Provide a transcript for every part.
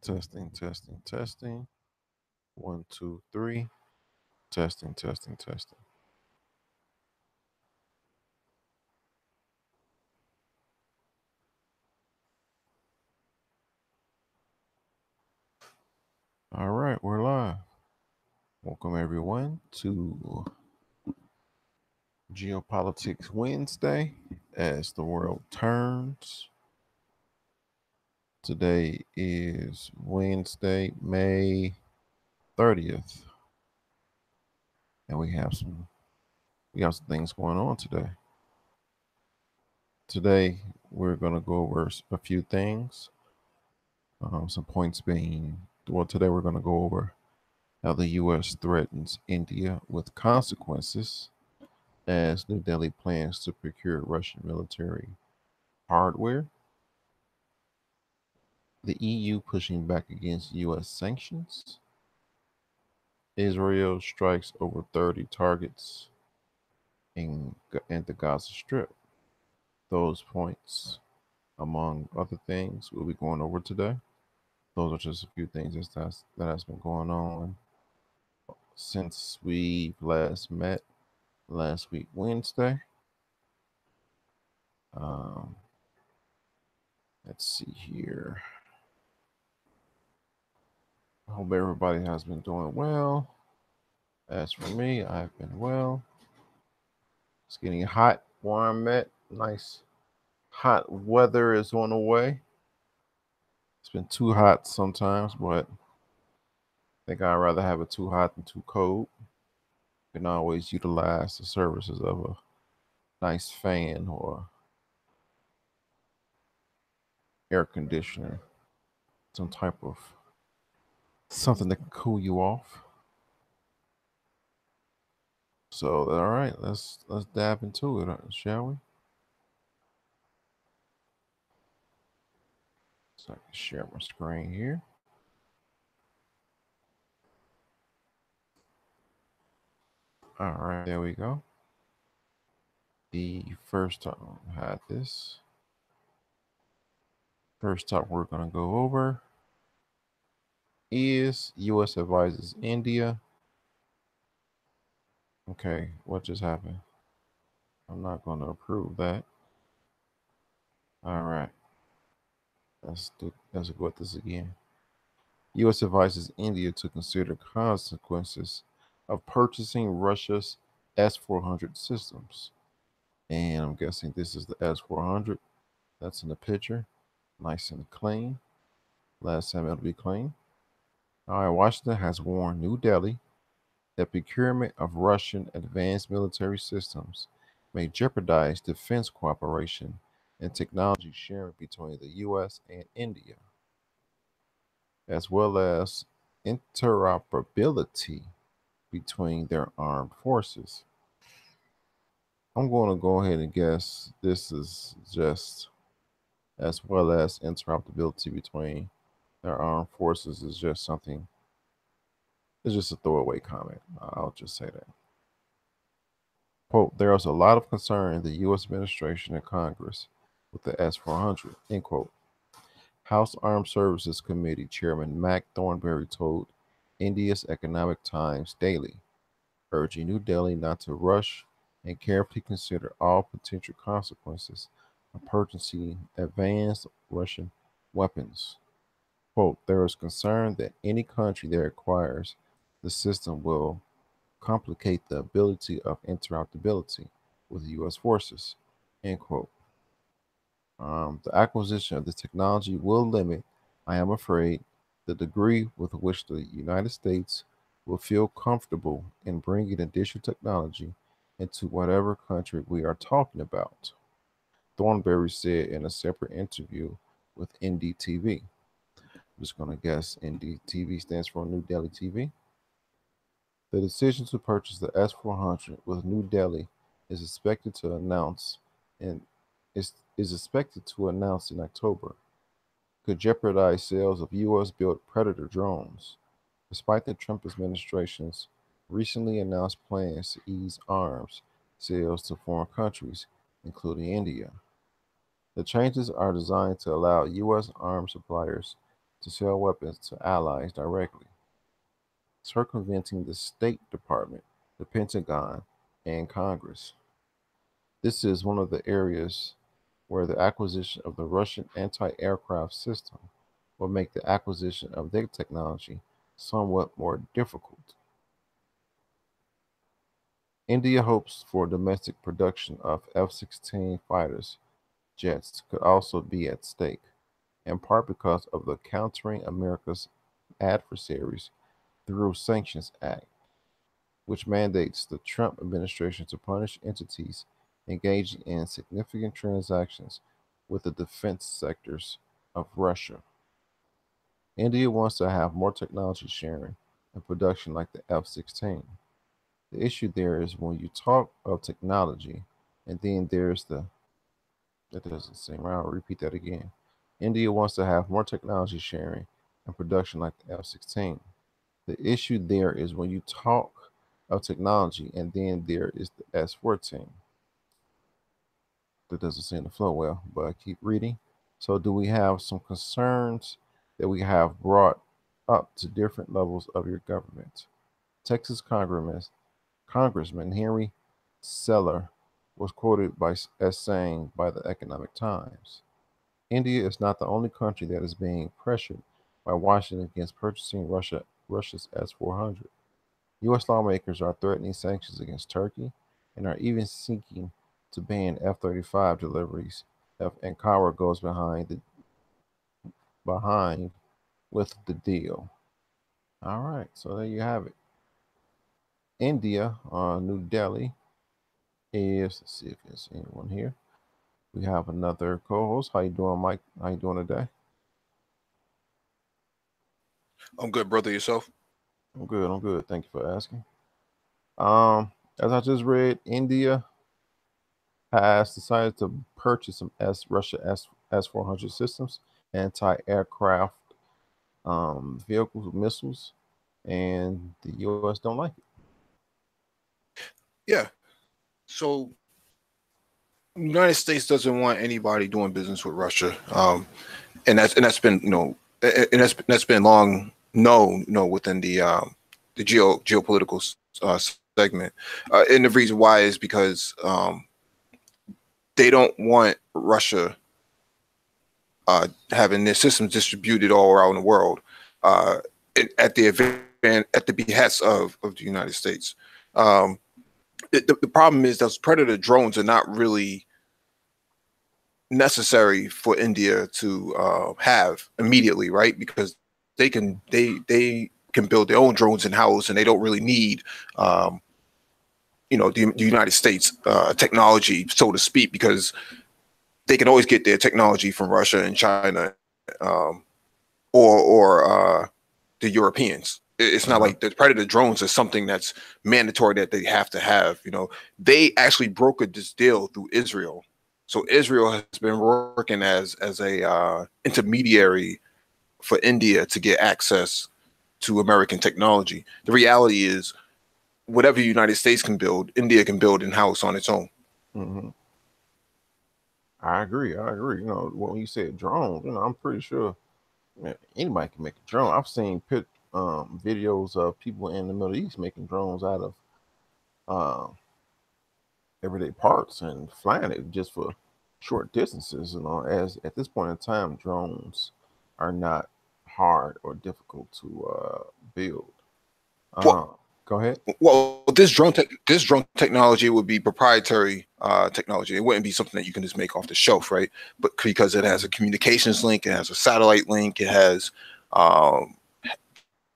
Testing, testing, testing. One, two, three. Testing, testing, testing. All right, we're live. Welcome everyone to Geopolitics Wednesday as the world turns. Today is Wednesday, May 30th, and we have some things going on today. Today we're gonna go over a few things. Some points being, well, today we're gonna go over how the U.S. threatens India with consequences as New Delhi plans to procure Russian military hardware, the EU pushing back against U.S. sanctions, Israel strikes over 30 targets in the Gaza Strip. Those points, among other things, we'll be going over today. Those are just a few things that has been going on since we last met last week, Wednesday. Um, let's see here. I hope everybody has been doing well. As for me, I've been well. It's getting hot where I'm at. Nice hot weather is on the way. It's been too hot sometimes, but I think I'd rather have it too hot than too cold. You can always utilize the services of a nice fan or air conditioner, some type of something that can cool you off. So, all right, let's dive into it, shall we? So I can share my screen here. All right, there we go. The first topic, had this. First topic we're gonna go over is U.S. advises India. Okay, what just happened? I'm not gonna approve that. All right, let's go with this again. U.S. advises India to consider consequences of purchasing Russia's S-400 systems. And I'm guessing this is the S-400 that's in the picture. Nice and clean. Last time it'll be clean. All right, Washington has warned New Delhi that procurement of Russian advanced military systems may jeopardize defense cooperation and technology sharing between the U.S. and India, as well as interoperability between their armed forces. I'm going to go ahead and guess this is just as well as interoperability between their armed forces is just something, it's just a throwaway comment. I'll just say that. Quote, there is a lot of concern in the U.S. administration and Congress with the S-400, end quote. House Armed Services Committee Chairman Mac Thornberry told India's Economic Times Daily, urging New Delhi not to rush and carefully consider all potential consequences of purchasing advanced Russian weapons. Quote, there is concern that any country that acquires the system will complicate the ability of interoperability with U.S. forces, end quote. The acquisition of this technology will limit, I am afraid, the degree with which the United States will feel comfortable in bringing additional technology into whatever country we are talking about, Thornberry said in a separate interview with NDTV. I'm just going to guess NDTV stands for New Delhi TV. The decision to purchase the S-400 with New Delhi is expected to announce in is expected to announce in October, could jeopardize sales of U.S.-built Predator drones, despite the Trump administration's recently announced plans to ease arms sales to foreign countries, including India. The changes are designed to allow U.S. arms suppliers to sell weapons to allies directly, circumventing the State Department, the Pentagon, and Congress. This is one of the areas where the acquisition of the Russian anti aircraft system will make the acquisition of their technology somewhat more difficult. India hopes for domestic production of F 16 fighters jets could also be at stake, in part because of the Countering America's Adversaries Through Sanctions Act, which mandates the Trump administration to punish entities engaging in significant transactions with the defense sectors of Russia. India wants to have more technology sharing and production like the F 16. The issue there is when you talk of technology, and then there's the, that doesn't seem right, I'll repeat that again. India wants to have more technology sharing and production like the F 16. The issue there is when you talk of technology, and then there is the S 14. That doesn't seem to flow well, but I keep reading. So, do we have some concerns that we have brought up to different levels of your government? Texas Congressman Henry Seller was quoted as saying by the Economic Times, India is not the only country that is being pressured by Washington against purchasing Russia's S-400. U.S. lawmakers are threatening sanctions against Turkey and are even seeking to ban F-35 deliveries if Ankara goes behind with the deal. All right, so there you have it. India, New Delhi is. Let's see if there's anyone here. We have another co-host. How you doing, Mike? How you doing today? I'm good, brother. Yourself? I'm good. I'm good. Thank you for asking. As I just read, India has decided to purchase some Russia S-400 systems, anti-aircraft vehicles, missiles, and the U.S. don't like it. Yeah. So, the United States doesn't want anybody doing business with Russia, and that's been and that's been long known, within the geopolitical segment, and the reason why is because they don't want Russia having their systems distributed all around the world uh, at the behest of the United States. Um, the problem is those predator drones are not really necessary for India to have immediately, right? Because they can build their own drones in house, and they don't really need um, the United States technology, so to speak, because they can always get their technology from Russia and China, or the Europeans. It's not Uh-huh. like the Predator drones is something that's mandatory that they have to have. They actually brokered this deal through Israel. So Israel has been working as a intermediary for India to get access to American technology. The reality is, whatever the United States can build, India can build in house on its own. Hmm. I agree. I agree. When you said drones, I'm pretty sure anybody can make a drone. I've seen videos of people in the Middle East making drones out of uh, everyday parts and flying it just for short distances. As at this point in time, drones are not hard or difficult to build. Well, Uh, Go ahead. this drone technology would be proprietary technology. It wouldn't be something that you can just make off the shelf, right? But because it has a communications link, it has a satellite link, it has um,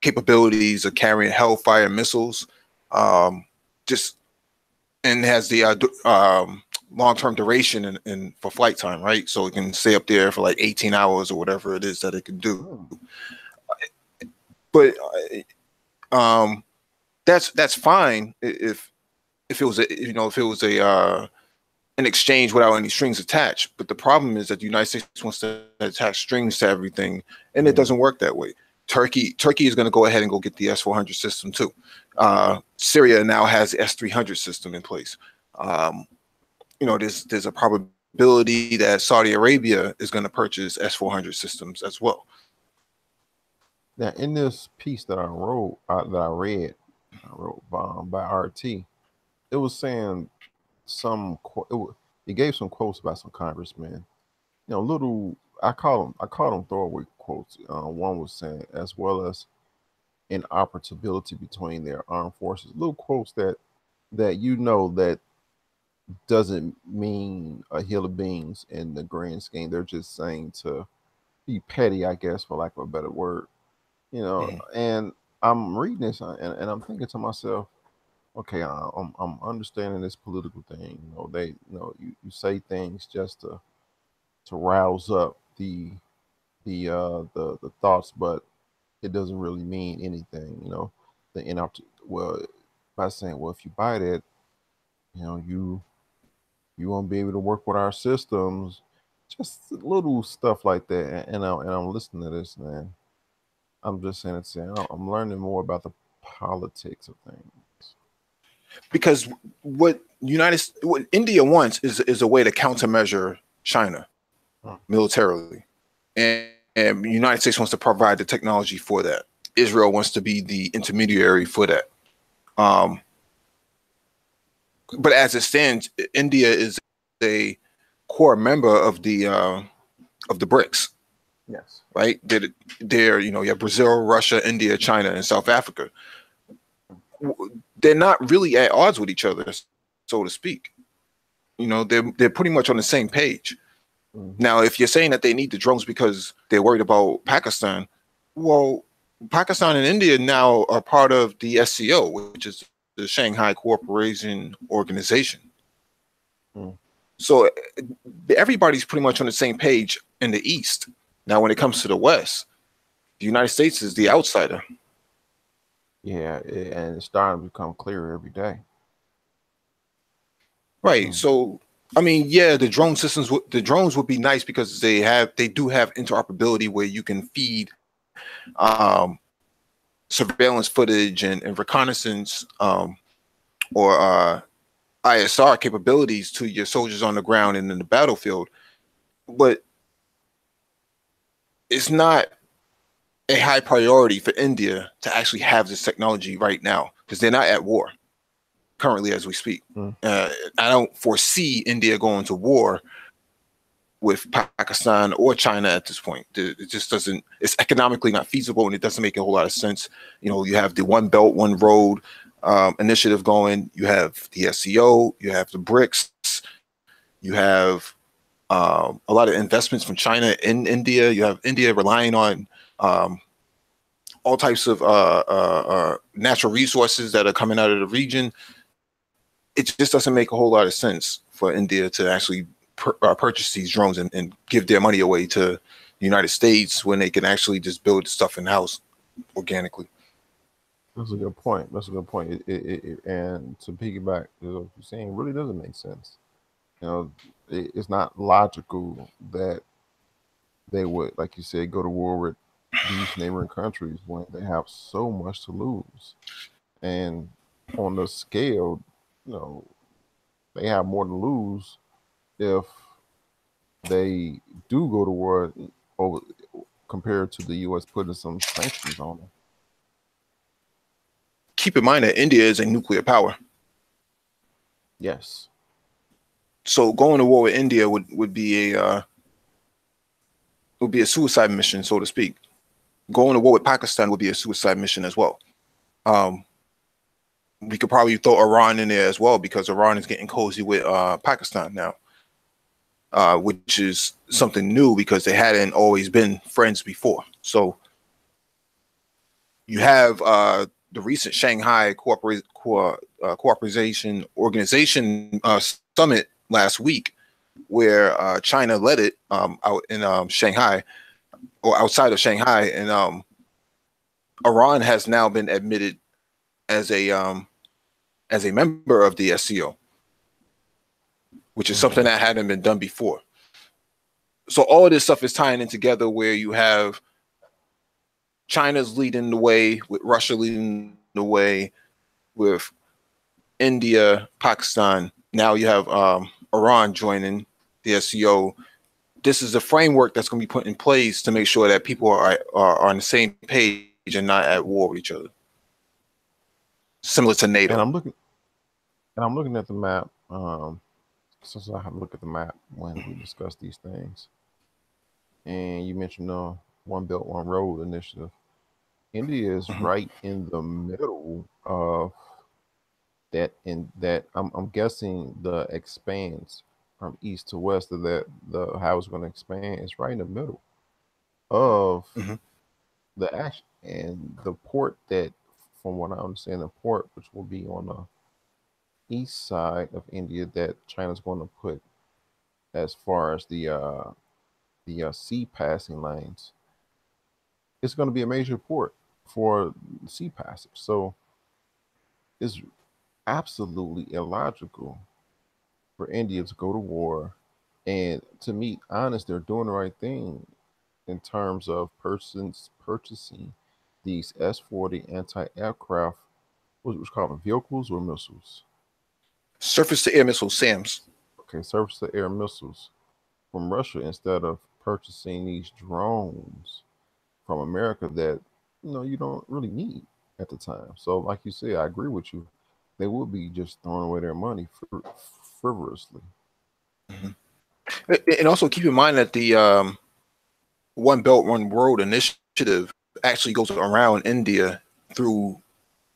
capabilities of carrying Hellfire missiles, just and has the long-term duration and for flight time, right? So it can stay up there for like 18 hours or whatever it is that it can do. Hmm. But that's fine if it was if it was a an exchange without any strings attached. But the problem is that the United States wants to attach strings to everything, and it Hmm. doesn't work that way. Turkey is going to go ahead and go get the S-400 system too. Syria now has the S-300 system in place. Um, there's a probability that Saudi Arabia is going to purchase S-400 systems as well. Now, in this piece that I wrote by RT, it was saying it gave some quotes about some congressmen. Little I call them throwaway quotes. One was saying, as well as inoperability between their armed forces. Little quotes that that doesn't mean a hill of beans in the grand scheme. They're just saying to be petty, I guess, for lack of a better word. Mhm. And I'm reading this and I'm thinking to myself, okay, I'm understanding this political thing. You say things just to rouse up the thoughts, but it doesn't really mean anything. The inapt well by saying, well, if you buy that, you won't be able to work with our systems. Just little stuff like that. And I'm listening to this, man. I'm just saying, I'm learning more about the politics of things. Because what India wants is a way to countermeasure China Hmm. militarily, and the United States wants to provide the technology for that. Israel wants to be the intermediary for that. Um, but as it stands, India is a core member of the BRICS, Yes. right? They're you have Brazil, Russia, India, China, and South Africa. They're not really at odds with each other, so to speak. They're pretty much on the same page. Mm-hmm. Now, if you're saying that they need the drones because they're worried about Pakistan, well, Pakistan and India now are part of the SCO, which is the Shanghai Cooperation Organization. Mm. So everybody's pretty much on the same page in the East. Now, when it comes to the West, the United States is the outsider. Yeah, and it's starting to become clearer every day. Right. Mm. So, I mean, yeah, the drones would be nice because they do have interoperability where you can feed um, surveillance footage and reconnaissance or ISR capabilities to your soldiers on the ground and in the battlefield. But it's not a high priority for India to actually have this technology right now because they're not at war currently as we speak. Mm. I don't foresee India going to war with Pakistan or China at this point. It just doesn't, it's economically not feasible and it doesn't make a whole lot of sense. You have the One Belt, One Road initiative going, you have the SCO, you have the BRICS, you have a lot of investments from China in India. You have India relying on all types of natural resources that are coming out of the region. It just doesn't make a whole lot of sense for India to actually purchase these drones and give their money away to the United States when they can actually just build stuff in house organically. That's a good point. That's a good point. And to piggyback, what you're saying, it really doesn't make sense. It's not logical that they would, like you said, go to war with these neighboring countries when they have so much to lose. And on the scale, you know, they have more to lose if they do go to war over compared to the U.S. putting some sanctions on them. Keep in mind that India is a nuclear power. Yes. So going to war with India would be a suicide mission, so to speak. Going to war with Pakistan would be a suicide mission as well. Um, we could probably throw Iran in there as well because Iran is getting cozy with Pakistan now, which is something new because they hadn't always been friends before. So you have the recent Shanghai Cooperation Organization summit last week, where China led it out in Shanghai or outside of Shanghai, and Iran has now been admitted as a member of the SCO, which is something that hadn't been done before. So all of this stuff is tying in together where you have China's leading the way, with Russia leading the way, with India, Pakistan. Now you have Iran joining the SCO, this is a framework that's going to be put in place to make sure that people are on the same page and not at war with each other. Similar to NATO. And I'm looking at the map. Since I have a look at the map when we discuss these things, and you mentioned the One Belt One Road initiative. India is right in the middle of that. In that, I'm guessing the expands from east to west of that. The how it's going to expand is right in the middle of the action, and the port that, from what I understand, the port which will be on the east side of India that China's going to put as far as the sea passing lanes. It's going to be a major port for sea passage. So it's absolutely illogical for India to go to war. And to me, honest, they're doing the right thing in terms of persons purchasing these S-40 anti-aircraft, what's called vehicles or missiles? Surface-to-air missiles, SAMs. Okay, surface-to-air missiles from Russia instead of purchasing these drones from America that you don't really need at the time. So, like you said, I agree with you. They would be just throwing away their money frivolously. And also keep in mind that the One Belt One Road initiative actually goes around India through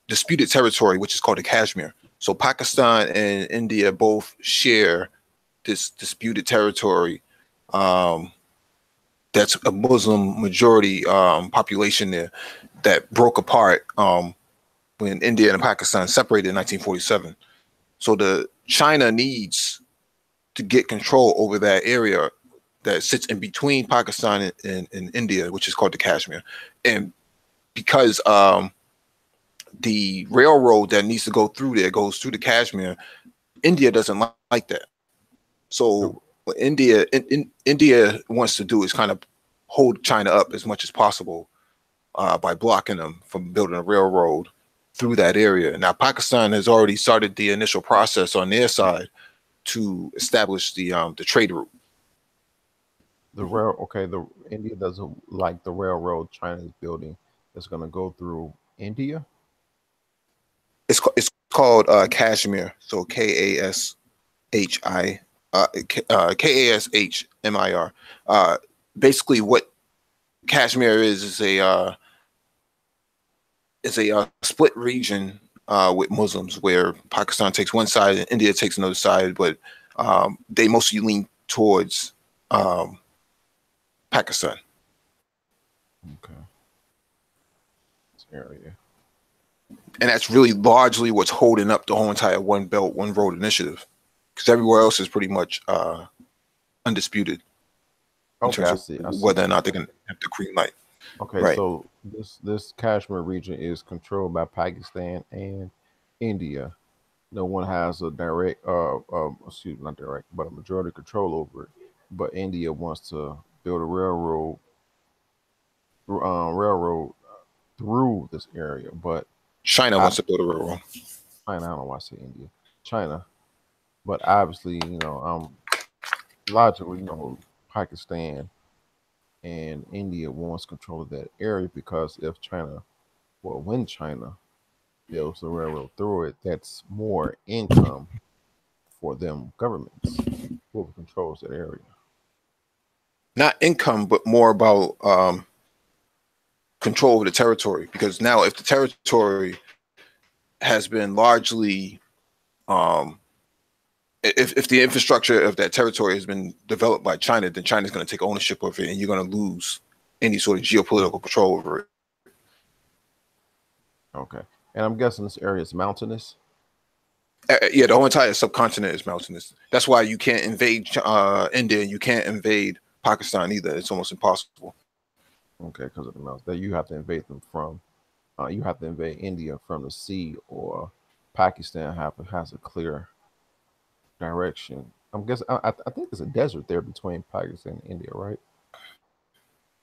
disputed territory, which is called the Kashmir. So Pakistan and India both share this disputed territory. That's a Muslim majority population there that broke apart when India and Pakistan separated in 1947. So the China needs to get control over that area that sits in between Pakistan and India, which is called the Kashmir. And because the railroad that needs to go through there goes through the Kashmir, India doesn't like that. So what India wants to do is kind of hold China up as much as possible by blocking them from building a railroad through that area. Now, Pakistan has already started the initial process on their side to establish the trade route. The India doesn't like the railroad China is building. That's going to go through India. It's called Kashmir. So Kashmir. Basically, what Kashmir is a split region with Muslims, where Pakistan takes one side and India takes another side, but they mostly lean towards Pakistan. Okay. This area. And that's really largely what's holding up the whole entire One Belt, One Road initiative, because everywhere else is pretty much undisputed in terms of whether or not they can have the green light. Okay, right. So this Kashmir region is controlled by Pakistan and India. No one has a direct, not direct, but a majority control over it. But India wants to build a railroad through this area. But China wants to build a railroad. China, I don't know why I say India. China. But obviously, logically, Pakistan and India wants control of that area, because if when China builds the railroad through it, that's more income for them governments, whoever controls that area. Not income, but more about control of the territory. Because now, if the territory has been largely, if the infrastructure of that territory has been developed by China, then China's going to take ownership of it, and you're going to lose any sort of geopolitical control over it. Okay. And I'm guessing this area is mountainous? Yeah, the whole entire subcontinent is mountainous. That's why you can't invade India, and you can't invade Pakistan either. It's almost impossible. Okay, because of the mountains. That you have to invade them from, you have to invade India from the sea, or Pakistan has a clear direction. I'm guessing, I think there's a desert there between Pakistan and India, right?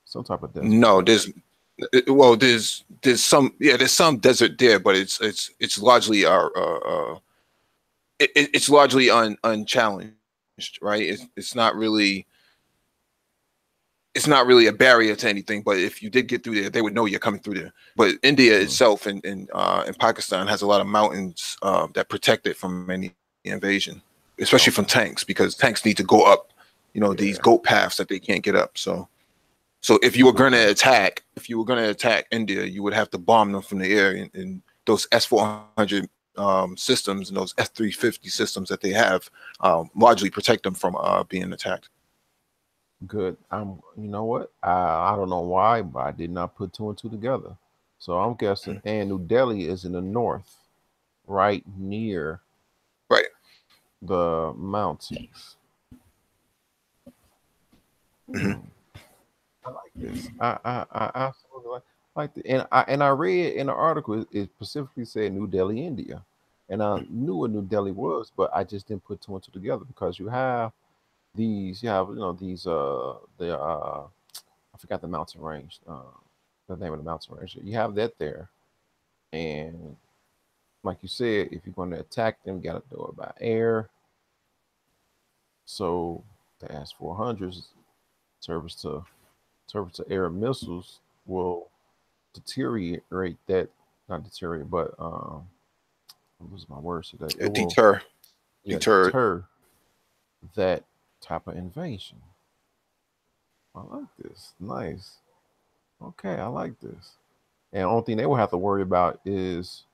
Some type of desert. No, there's some desert there, but it's largely it's largely unchallenged, right? It's not really it's not really a barrier to anything. But if you did get through there, they would know you're coming through there. But India itself and Pakistan has a lot of mountains that protect it from any invasion, especially from tanks, because tanks need to go up, you know, these goat paths that they can't get up. So if you were going to attack, India, you would have to bomb them from the air, and those S-400 systems and those S-350 systems that they have largely protect them from being attacked. Good. You know what? I don't know why, but I did not put two and two together. So I'm guessing, and New Delhi is in the north, right near the mountains. I like this. I absolutely like it. And I read in the article it specifically said New Delhi, India, and I knew what New Delhi was, but I just didn't put two and two together because you have these, these I forgot the mountain range, the name of the mountain range. You have that there, and like you said, if you're going to attack them, you got to do it by air. So the S-400s service to air missiles will deteriorate that, not deteriorate, but I'm losing my words today. It will deter that type of invasion. I like this. Nice. Okay, I like this. And the only thing they will have to worry about is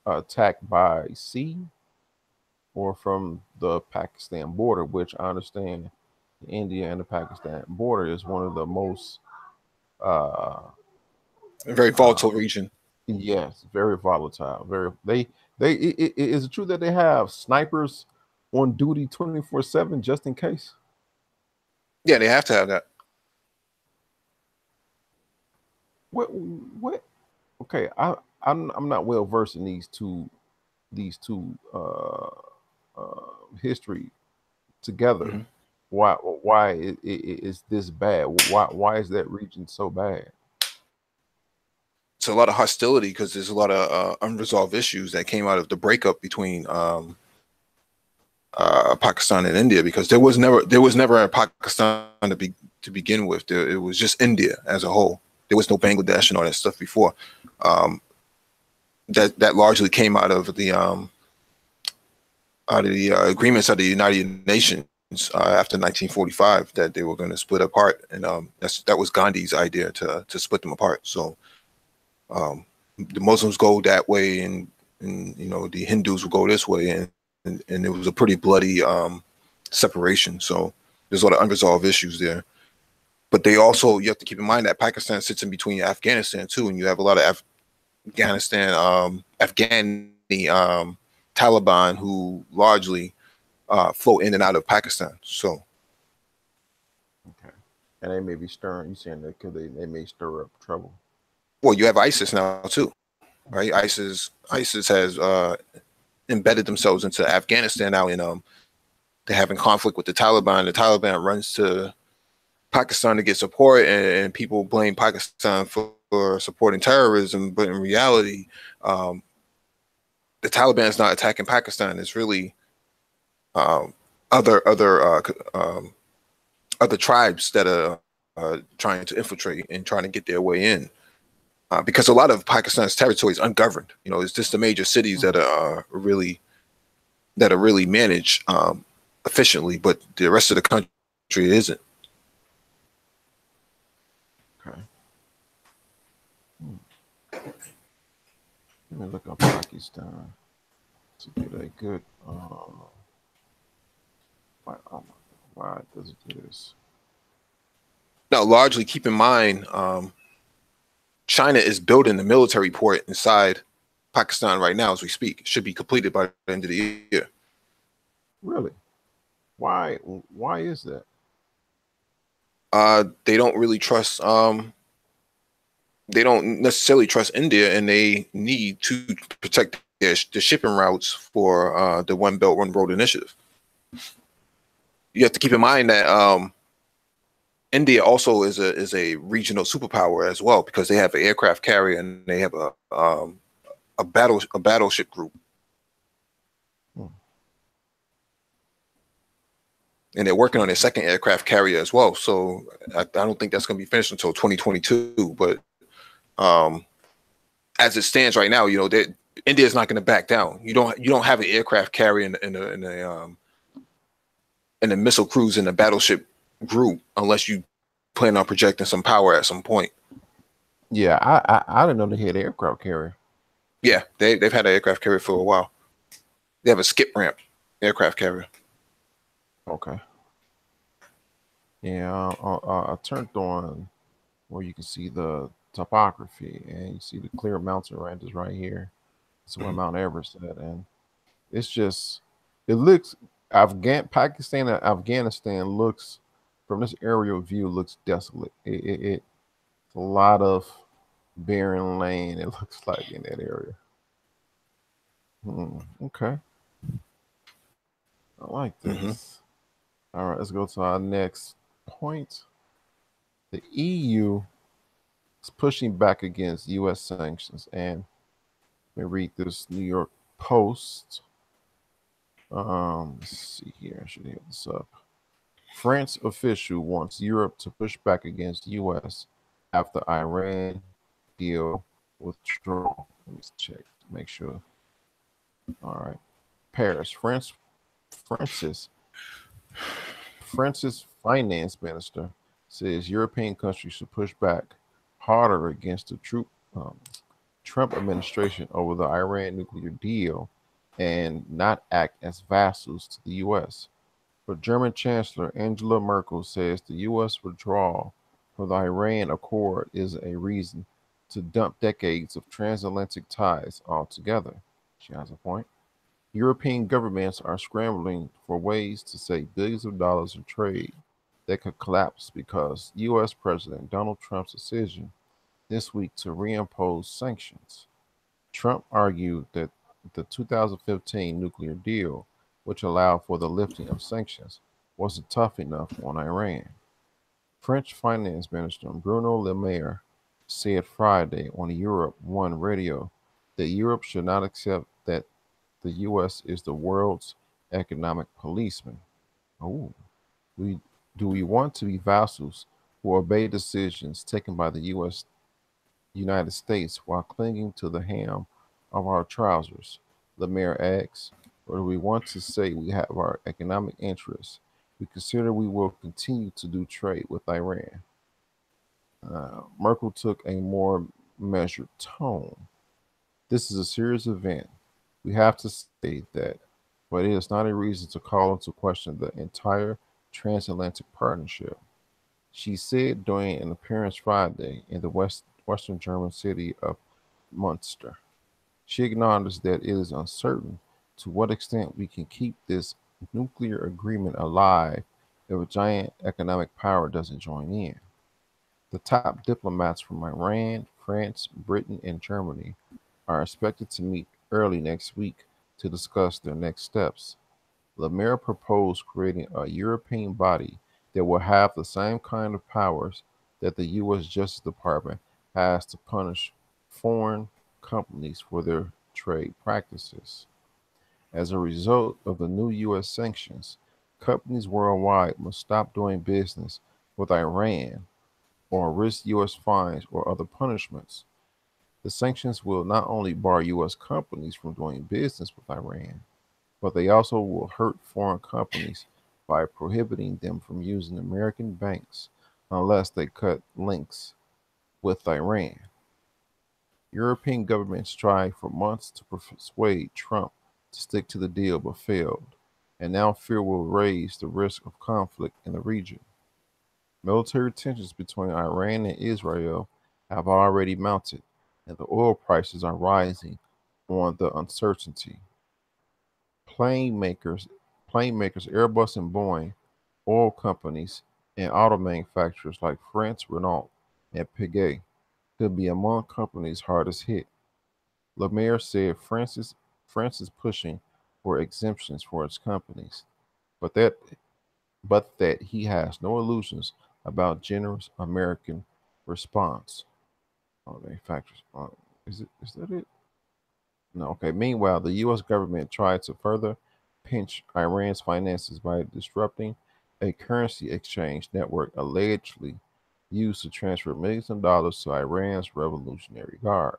attack by sea or from the Pakistan border, which I understand the India and the Pakistan border is one of the most very volatile region. Yes, very volatile. Is it true that they have snipers on duty 24/7 just in case? Yeah, they have to have that. What? Okay, I'm not well versed in these two history together. Why is this bad? Why is that region so bad? It's a lot of hostility because there's a lot of unresolved issues that came out of the breakup between Pakistan and India, because there was never a Pakistan to begin with. It was just India as a whole. There was no Bangladesh and all that stuff before. That largely came out of the agreements of the United Nations after 1945, that they were going to split apart, and that was Gandhi's idea to split them apart. So the Muslims go that way, and you know, the Hindus will go this way, and it was a pretty bloody separation. So there's a lot of unresolved issues there. But you have to keep in mind that Pakistan sits in between Afghanistan too, and you have a lot of Afghani Taliban who largely flow in and out of Pakistan. So, okay, and they may be stirring. You saying that because they may stir up trouble? Well, you have ISIS now too, right? ISIS has embedded themselves into Afghanistan now, and they're having conflict with the Taliban. The Taliban runs to Pakistan to get support, and people blame Pakistan for supporting terrorism, but in reality, the Taliban is not attacking Pakistan. It's really other tribes that are trying to infiltrate and trying to get their way in, because a lot of Pakistan's territory is ungoverned. You know, it's just the major cities that are really managed efficiently, but the rest of the country isn't. Okay. Let me look up Pakistan to get a good. Why does it do this? Now, largely keep in mind, China is building a military port inside Pakistan right now as we speak. It should be completed by the end of the year. Really? Why is that? They don't really trust. They don't necessarily trust India, and they need to protect the shipping routes for the One Belt One Road initiative. You have to keep in mind that India also is a regional superpower as well, because they have an aircraft carrier and they have a battleship group. and they're working on their second aircraft carrier as well. So I don't think that's going to be finished until 2022. But um, as it stands right now, India is not going to back down. You don't have an aircraft carrier in the missile crews in the battleship group unless you plan on projecting some power at some point. Yeah, I didn't know they had an aircraft carrier. Yeah, they've had an aircraft carrier for a while. They have a skip ramp aircraft carrier. Okay. Yeah, I turned on where you can see the topography and you see the clear mountain ranges right here. That's where Mhm. Mount Everest at, and it's just it looks Pakistan and Afghanistan looks from this aerial view looks desolate. It's a lot of barren land. It looks like in that area. Okay, I like Mm-hmm. this. All right, let's go to our next point. The EU is pushing back against U.S. sanctions, and let me read this New York Post. Let's see here. I should hit this up. France official wants Europe to push back against U.S. after Iran deal withdrawal. Let me check to make sure. All right. Paris, France. Francis France's finance minister says European countries should push back harder against the Trump administration over the Iran nuclear deal and not act as vassals to the U.S. But German Chancellor Angela Merkel says the U.S. withdrawal from the Iran Accord is a reason to dump decades of transatlantic ties altogether. She has a point. European governments are scrambling for ways to save billions of dollars in trade that could collapse because U.S. President Donald Trump's decision this week to reimpose sanctions. Trump argued that the 2015 nuclear deal, which allowed for the lifting of sanctions, wasn't tough enough on Iran. French Finance Minister Bruno Le Maire said Friday on Europe One radio that Europe should not accept that the U.S. is the world's economic policeman. Oh, we do we want to be vassals who obey decisions taken by the U.S. United States while clinging to the hem of our trousers? Lemaire asks, or do we want to say we have our economic interests? We consider we will continue to do trade with Iran. Merkel took a more measured tone. This is a serious event. We have to say that, but it is not a reason to call into question the entire transatlantic partnership. She said during an appearance Friday in the western German city of Munster. She acknowledged that it is uncertain to what extent we can keep this nuclear agreement alive if a giant economic power doesn't join in. The top diplomats from Iran, France, Britain, and Germany are expected to meet early next week to discuss their next steps. Lemire proposed creating a European body that will have the same kind of powers that the U.S. Justice Department has to punish foreign companies for their trade practices. As a result of the new U.S. sanctions, companies worldwide must stop doing business with Iran or risk U.S. fines or other punishments. The sanctions will not only bar U.S. companies from doing business with Iran, but they also will hurt foreign companies by prohibiting them from using American banks unless they cut links with Iran. European governments tried for months to persuade Trump to stick to the deal but failed, and now fear will raise the risk of conflict in the region. Military tensions between Iran and Israel have already mounted, and the oil prices are rising on the uncertainty. Plane makers, plane makers Airbus and Boeing, oil companies, and auto manufacturers like France, Renault, and Peugeot could be among companies hardest hit. Lemaire said France is pushing for exemptions for its companies, but that he has no illusions about generous American response. Oh, manufacturers. Is that it? No. Okay. Meanwhile, the U.S. government tried to further pinch Iran's finances by disrupting a currency exchange network allegedly used to transfer millions of dollars to Iran's Revolutionary Guard.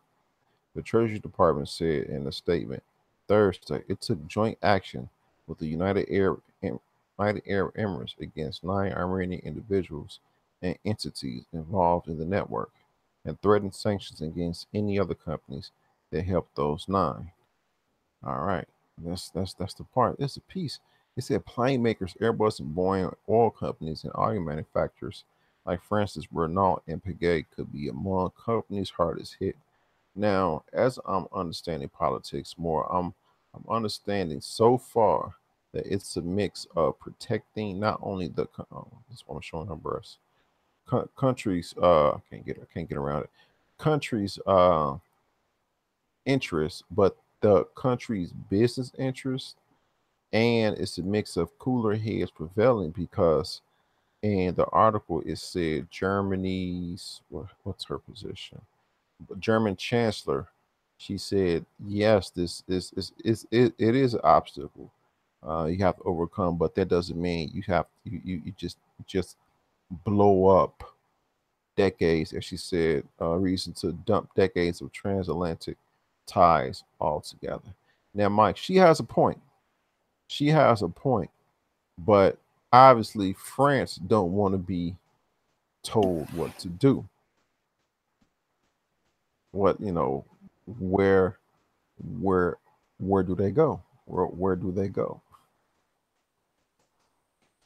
The Treasury Department said in a statement Thursday it took joint action with the United Arab Emirates against 9 Iranian individuals and entities involved in the network and threatened sanctions against any other companies that helped those 9. All right, that's the part. It's a piece. It said plane makers, Airbus and Boeing, oil companies, and auto manufacturers like Francis Renault and Peugeot could be among companies hardest hit. Now, as I'm understanding politics more, I'm understanding so far that it's a mix of protecting not only this one showing her breast countries I can't get around it countries interests, but the country's business interests, and it's a mix of cooler heads prevailing because in the article it said Germany's what's her position? German chancellor, she said yes, it is an obstacle you have to overcome, but that doesn't mean you just blow up decades, as she said, reason to dump decades of transatlantic ties altogether. Now, Mike, she has a point. She has a point, but obviously France don't want to be told what to do. What where where where do they go? Where do they go?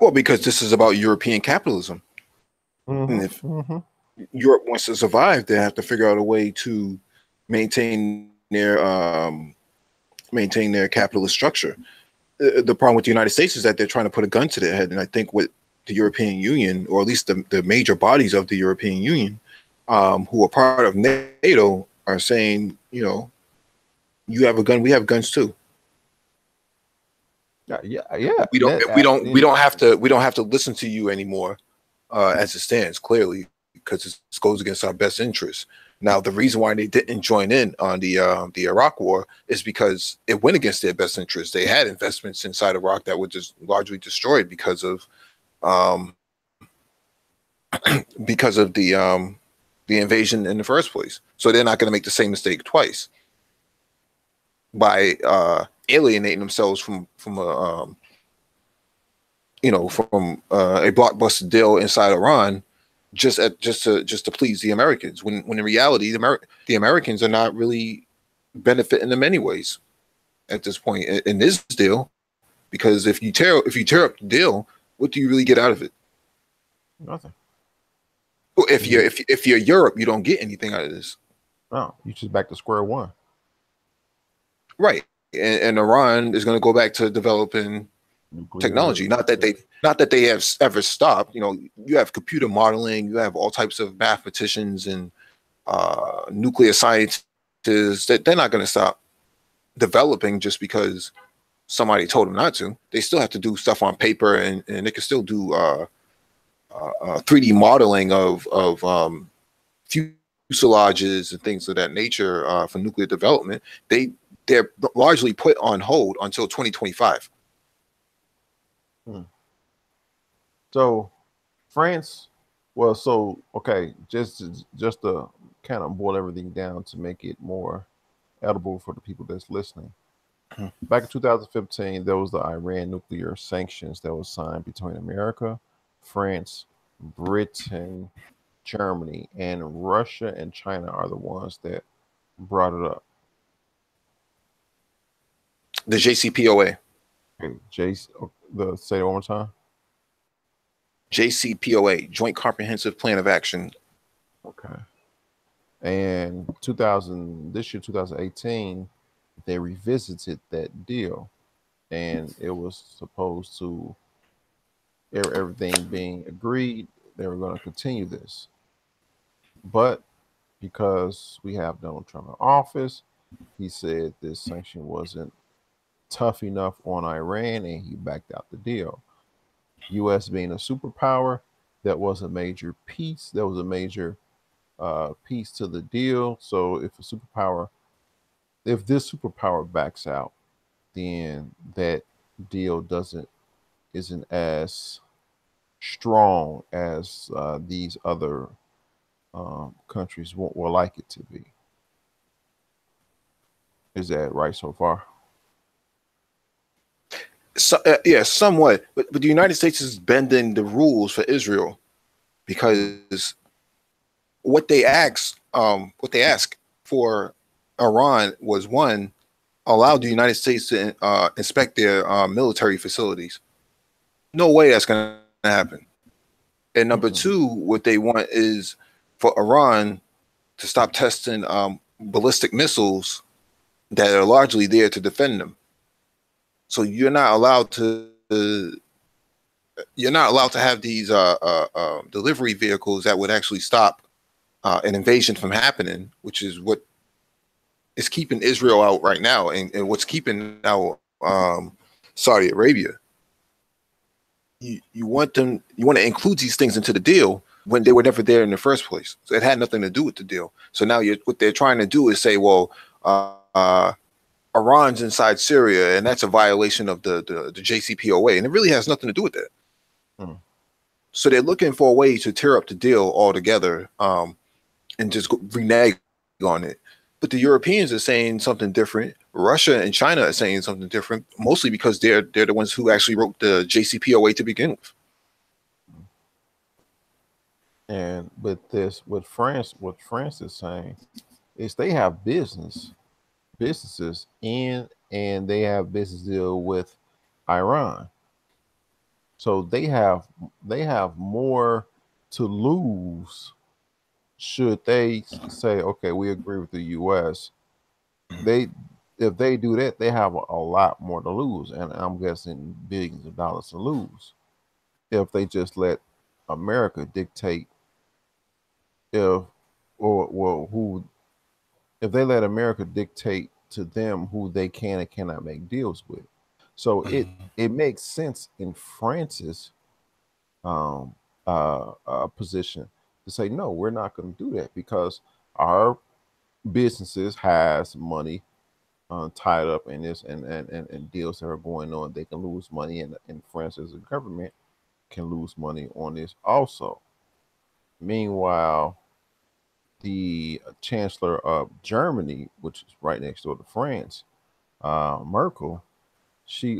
Well, because this is about European capitalism. And if Mm-hmm. Europe wants to survive, they have to figure out a way to maintain their capitalist structure. The problem with the United States is that they're trying to put a gun to their head, and I think what the European Union, or at least the major bodies of the European Union, who are part of NATO, are saying, you have a gun, we have guns too. Yeah. We don't have to listen to you anymore, as it stands, clearly, because it goes against our best interests. Now, the reason why they didn't join in on the Iraq War is because it went against their best interests. They had investments inside Iraq that were just largely destroyed because of um, the invasion in the first place. So they're not going to make the same mistake twice by alienating themselves from a blockbuster deal inside Iran just to please the Americans, when in reality the Americans are not really benefiting them anyways at this point in this deal, because if you tear up the deal, what do you really get out of it? Nothing. Well, if you're Europe, you don't get anything out of this. No, you just back to square one. Right. And Iran is going to go back to developing technology. Not that they have ever stopped. You have computer modeling, you have all types of mathematicians and nuclear scientists that they're not going to stop developing just because somebody told them not to. They still have to do stuff on paper, and they can still do 3D modeling of fuselages and things of that nature for nuclear development. They're largely put on hold until 2025. So France, well, so okay, just to kind of boil everything down to make it more edible for the people that's listening. Back in 2015, there was the Iran nuclear sanctions that was signed between America, France, Britain, Germany, and Russia and China are the ones that brought it up. The JCPOA. Okay, say it one more time. JCPOA, Joint Comprehensive Plan of Action. Okay. And this year, 2018, they revisited that deal, and it was supposed to, everything being agreed, they were going to continue this. But because we have Donald Trump in office, he said this sanction wasn't tough enough on Iran, and he backed out the deal. U.S. being a superpower, that was a major piece. That was a major piece to the deal. So if this superpower backs out, then that deal isn't as strong as these other countries will like it to be. Is that right so far? So, yeah, somewhat. But the United States is bending the rules for Israel because what they ask for Iran was one, allow the United States to inspect their military facilities. No way that's going to happen. And number Mm-mm. two, what they want is for Iran to stop testing ballistic missiles that are largely there to defend them. So you're not allowed to have these delivery vehicles that would actually stop an invasion from happening, which is what is keeping Israel out right now, and what's keeping out Saudi Arabia. You want to include these things into the deal when they were never there in the first place. So it had nothing to do with the deal. So now what they're trying to do is say, well, Iran's inside Syria, and that's a violation of the JCPOA, and it really has nothing to do with that. Mm. So they're looking for a way to tear up the deal altogether, and just renege on it. But the Europeans are saying something different. Russia and China are saying something different, mostly because they're the ones who actually wrote the JCPOA to begin with. And with this, what France is saying is they have businesses in, and they have business deal with Iran. So they have more to lose should they say, okay, we agree with the U.S. They If they do that, they have a lot more to lose, and I'm guessing billions of dollars to lose if they just let America dictate if or well who if they let America dictate to them who they can and cannot make deals with. So it makes sense in France's um, position to say no, we're not going to do that because our businesses has money tied up in this and deals that are going on. They can lose money, and France as a government can lose money on this also. Meanwhile, the chancellor of Germany, which is right next door to France, Merkel, she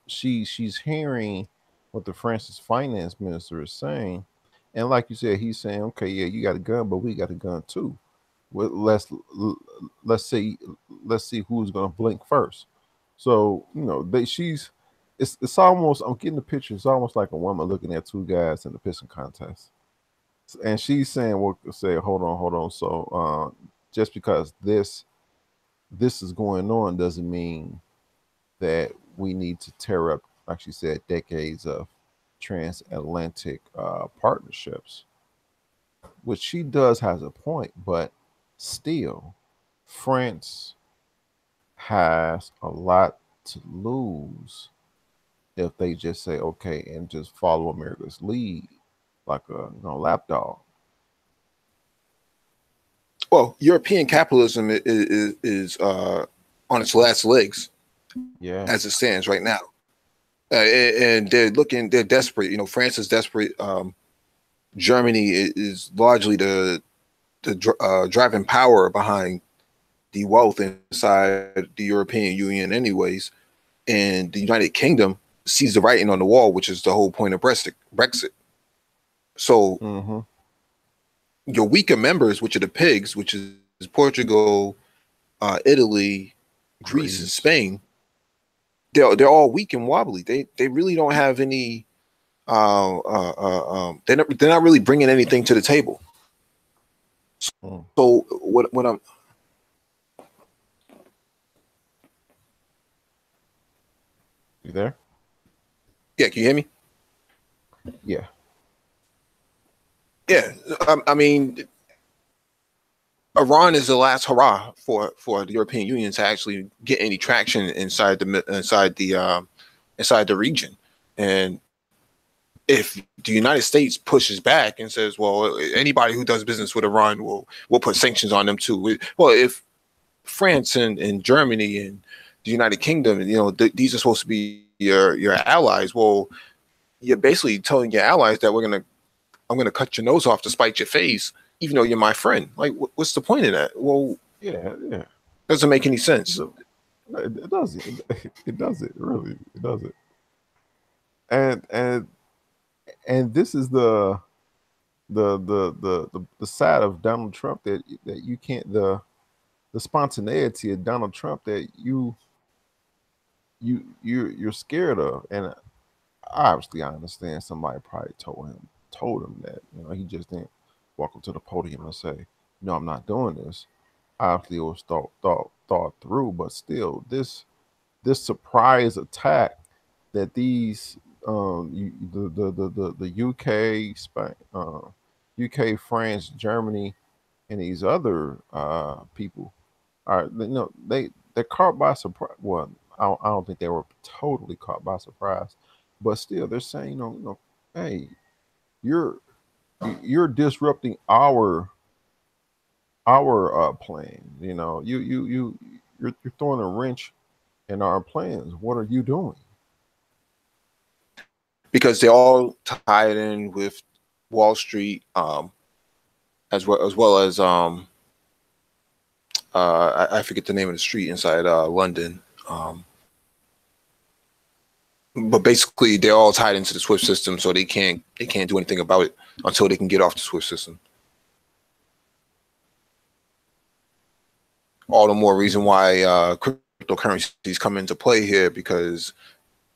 she's hearing what the France's finance minister is saying, and like you said, he's saying, okay, yeah, you got a gun, but we got a gun too. Well, let's see who's gonna blink first. So it's almost, I'm getting the picture. It's almost like a woman looking at two guys in the pissing contest, and she's saying, "Well, say, hold on. So, just because this is going on doesn't mean that we need to tear up, like she said, decades of transatlantic partnerships." Which she does has a point, but still, France has a lot to lose if they just say okay and just follow America's lead like a lapdog. Well, European capitalism is on its last legs Yeah. as it stands right now, and they're desperate. You know, France is desperate. Germany is largely the driving power behind the wealth inside the European Union, anyways. And the United Kingdom sees the writing on the wall, which is the whole point of Brexit. So Mm-hmm. your weaker members, which are the pigs, which is Portugal, Italy, Greece, and Greece. Spain, they're all weak and wobbly. They really don't have any. They're not really bringing anything to the table. Mm. So what I'm You there? yeah, can you hear me? Yeah. Yeah, I mean, Iran is the last hurrah for the European Union to actually get any traction inside the region. And if the United States pushes back and says, "Well, anybody who does business with Iran will put sanctions on them too," well, if France and Germany and the United Kingdom, these are supposed to be your allies. Well, you're basically telling your allies that I'm gonna cut your nose off to spite your face, even though you're my friend. Like, what's the point of that? Well, yeah. doesn't make any sense. It doesn't. It doesn't really. It doesn't. And this is the side of Donald Trump that you can't the spontaneity of Donald Trump that you're scared of. And obviously I understand somebody probably told him that, he just didn't walk up to the podium and say, no, I'm not doing this. Obviously it was thought through, but still this surprise attack that these the UK, Spain, UK, France, Germany, and these other people are, they're caught by surprise. Well, I don't think they were totally caught by surprise, but still they're saying, hey, you're disrupting our plan. You're throwing a wrench in our plans. What are you doing? Because they're all tied in with Wall Street, as well as I forget the name of the street inside London. But basically, they're all tied into the SWIFT system, so they can't do anything about it until they can get off the SWIFT system. All the more reason why cryptocurrencies come into play here, because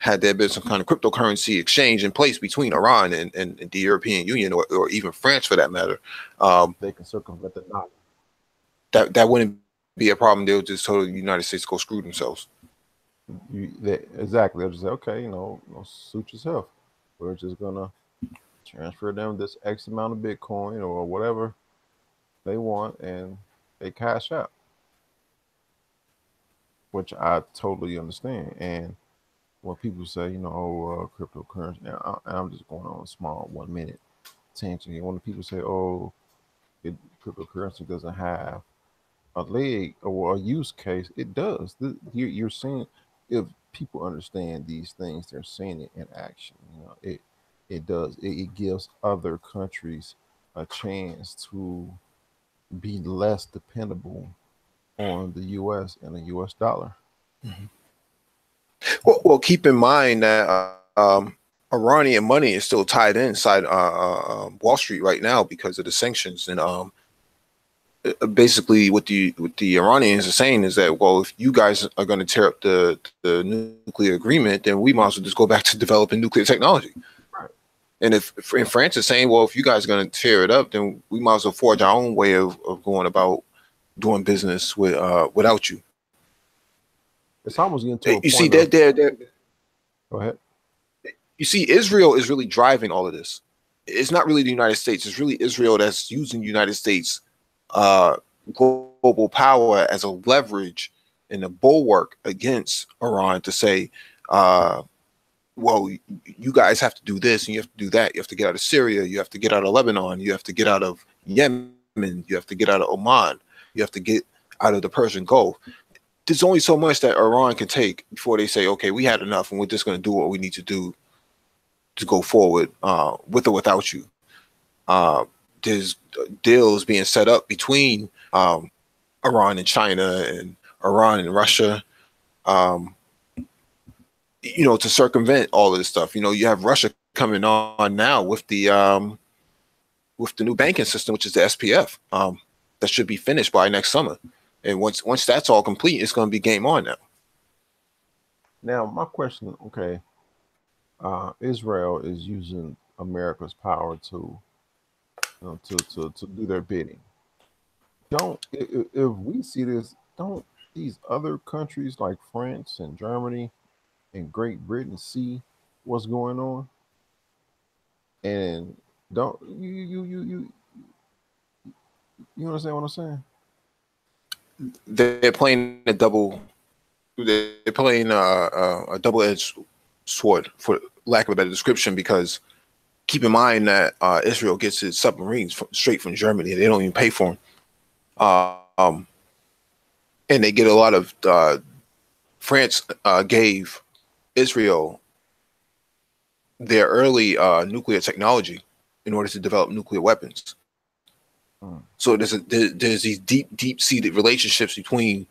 had there been some kind of cryptocurrency exchange in place between Iran and the European Union, or even France for that matter, they can circumvent the knot. That wouldn't be a problem. They'll just tell the United States to go screw themselves. Exactly. They'll just say, okay, suit yourself. We're just gonna transfer them this X amount of Bitcoin or whatever they want, and they cash out, which I totally understand. And when people say, cryptocurrency, and I'm just going on a small 1 minute tangent here. When people say, oh, cryptocurrency doesn't have a leg or a use case, it does. You're seeing, if people understand these things, they're seeing it in action. It does. It gives other countries a chance to be less dependable on the U.S. and the U.S. dollar. Mm-hmm. Well, keep in mind that Iranian money is still tied inside Wall Street right now because of the sanctions, and basically what the Iranians are saying is that, well, if you guys are going to tear up the nuclear agreement, then we might as well just go back to developing nuclear technology. Right. And France is saying, well, if you guys are going to tear it up, then we might as well forge our own way of going about doing business without you. It's almost getting to a point. You see, Go ahead. You see, Israel is really driving all of this. It's not really the United States. It's really Israel that's using the United States global power as a leverage and a bulwark against Iran to say, well, you guys have to do this and you have to do that. You have to get out of Syria. You have to get out of Lebanon. You have to get out of Yemen. You have to get out of Oman. You have to get out of the Persian Gulf. There's only so much that Iran can take before they say, okay, we had enough and we're just going to do what we need to do to go forward with or without you. There's deals being set up between Iran and China and Iran and Russia, to circumvent all of this stuff. You have Russia coming on now with the new banking system, which is the SPF, that should be finished by next summer. And once that's all complete, it's going to be game on now. Now, my question, okay, Israel is using America's power to do their bidding. If we see this, don't these other countries like France and Germany and Great Britain see what's going on? And don't you understand what I'm saying? They're playing a double-edged sword, for lack of a better description, because keep in mind that Israel gets its submarines straight from Germany. They don't even pay for them. And they get a lot of France gave Israel their early nuclear technology in order to develop nuclear weapons. So there's these deep seated relationships between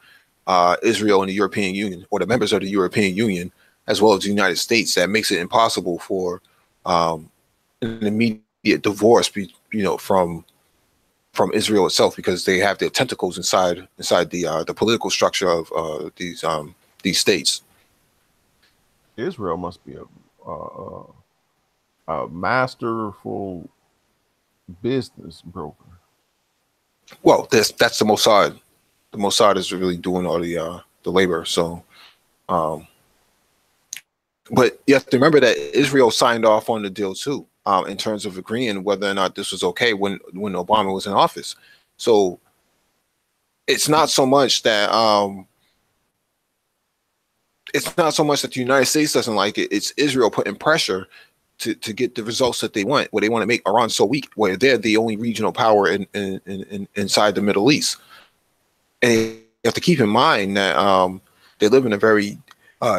Israel and the European Union, or the members of the European Union, as well as the United States, that makes it impossible for an immediate divorce, from Israel itself, because they have their tentacles inside the political structure of these states. Israel must be a masterful business broker. Well, that's the Mossad. The Mossad is really doing all the labor. So, but you have to remember that Israel signed off on the deal too, in terms of agreeing whether or not this was okay when Obama was in office. So it's not so much that the United States doesn't like it. It's Israel putting pressure to get the results that they want, where they want to make Iran so weak, where they're the only regional power inside the Middle East. And you have to keep in mind that they live in a very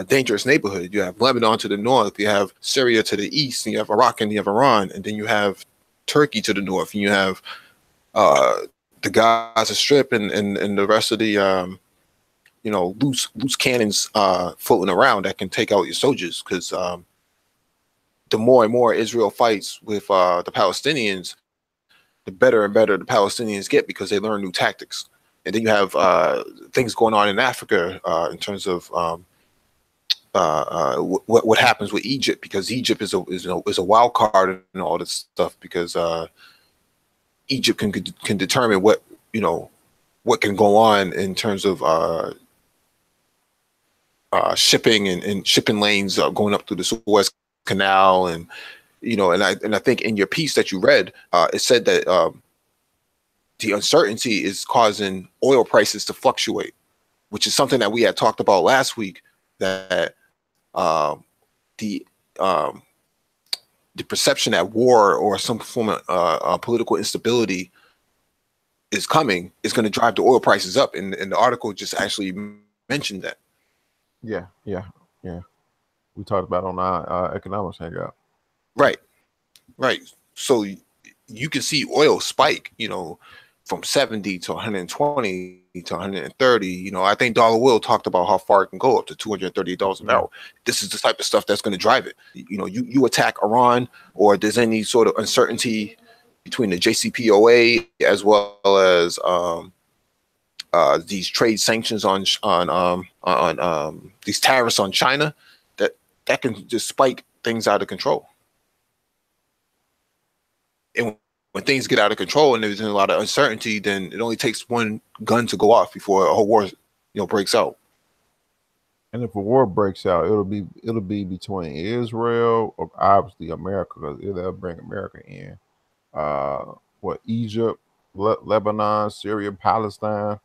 dangerous neighborhood. You have Lebanon to the north, you have Syria to the east, and you have Iraq and you have Iran, and then you have Turkey to the north, and you have the Gaza Strip and the rest of the loose cannons floating around that can take out your soldiers. Because the more and more Israel fights with the Palestinians, the better and better the Palestinians get, because they learn new tactics. And then you have things going on in Africa in terms of what happens with Egypt, because Egypt is a wild card in all this stuff, because Egypt can determine what can go on in terms of shipping and shipping lanes going up through the Suez Canal, and I think in your piece that you read, it said that the uncertainty is causing oil prices to fluctuate, which is something that we had talked about last week, that the perception that war or some form of political instability is coming is going to drive the oil prices up. And the article just actually mentioned that. Yeah. We talked about on our economics hangout. Right. So you can see oil spike, from 70 to 120 to 130. I think Dollar Will talked about how far it can go, up to $238 a barrel. This is the type of stuff that's going to drive it. You attack Iran, or there's any sort of uncertainty between the JCPOA as well as these trade sanctions on these tariffs on China, that can just spike things out of control. And when things get out of control and there's a lot of uncertainty, then it only takes one gun to go off before a whole war, breaks out. And if a war breaks out, it'll be between Israel, or obviously America, because it'll bring America in. Egypt, Lebanon, Syria, Palestine,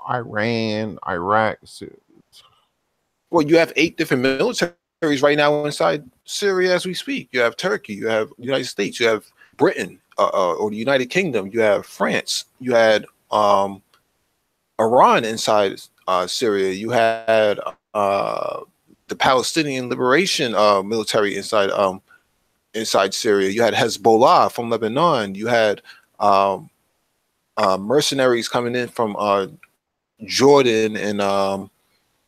Iran, Iraq. Well, you have 8 different militaries right now inside Syria as we speak. You have Turkey, you have the United States, you have Britain, or the United Kingdom, you have France, you had Iran inside Syria, you had the Palestinian Liberation military inside Syria, you had Hezbollah from Lebanon, you had mercenaries coming in from Jordan and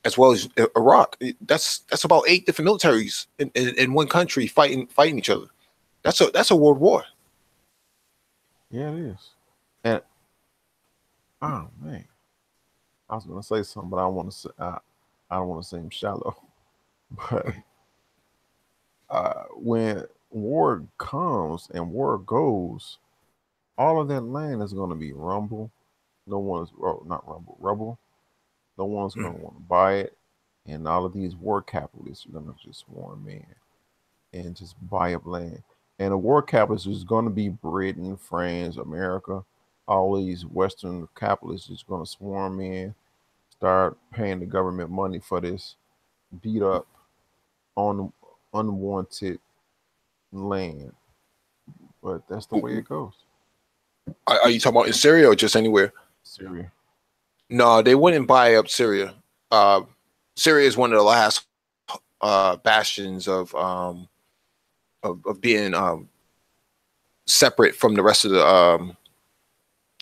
as well as Iraq. That's about 8 different militaries in one country fighting each other. That's a world war. Yeah, it is. And oh man, I was gonna say something, but I don't want to say I don't want to seem shallow. But when war comes and war goes, all of that land is going to be rubble. No one's not rubble. No one's going to want to buy it, and all of these war capitalists are going to just swarm in and just buy up land. And the war capitalists is going to be Britain, France, America. All these Western capitalists is going to swarm in, start paying the government money for this beat up on unwanted land. But that's the way it goes. Are you talking about in Syria or just anywhere? Syria. No, they wouldn't buy up Syria. Syria is one of the last bastions of of being separate from the rest of the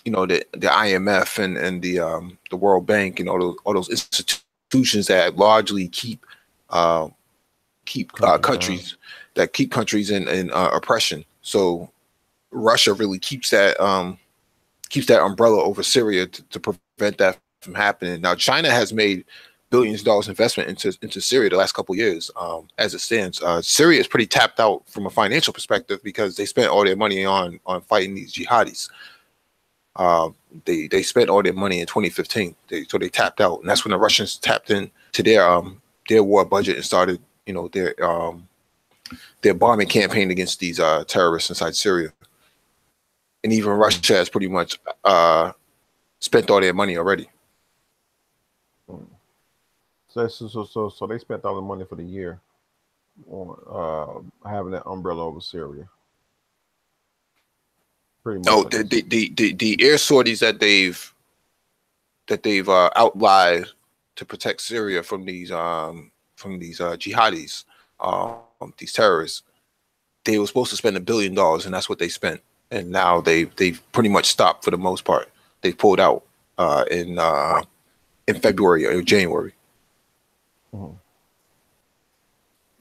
the IMF and the World Bank and all those institutions that largely uh, keep Countries down. countries in oppression. So Russia really keeps that umbrella over Syria to prevent that from happening. Now China has made billions of dollars investment into Syria the last couple of years. As it stands, Syria is pretty tapped out from a financial perspective because they spent all their money on fighting these jihadis. Uh, they spent all their money in 2015. So they tapped out, and that's when the Russians tapped in to their war budget and started their bombing campaign against these terrorists inside Syria. And even Mm. Russia has pretty much spent all their money already. Mm. So they spent all the money for the year on having that umbrella over Syria. Pretty much, Oh, I the guess. the air sorties that they've outlined to protect Syria from these jihadis, these terrorists. They were supposed to spend $1 billion, and that's what they spent. And now they've pretty much stopped for the most part. They pulled out in February or January. Mm.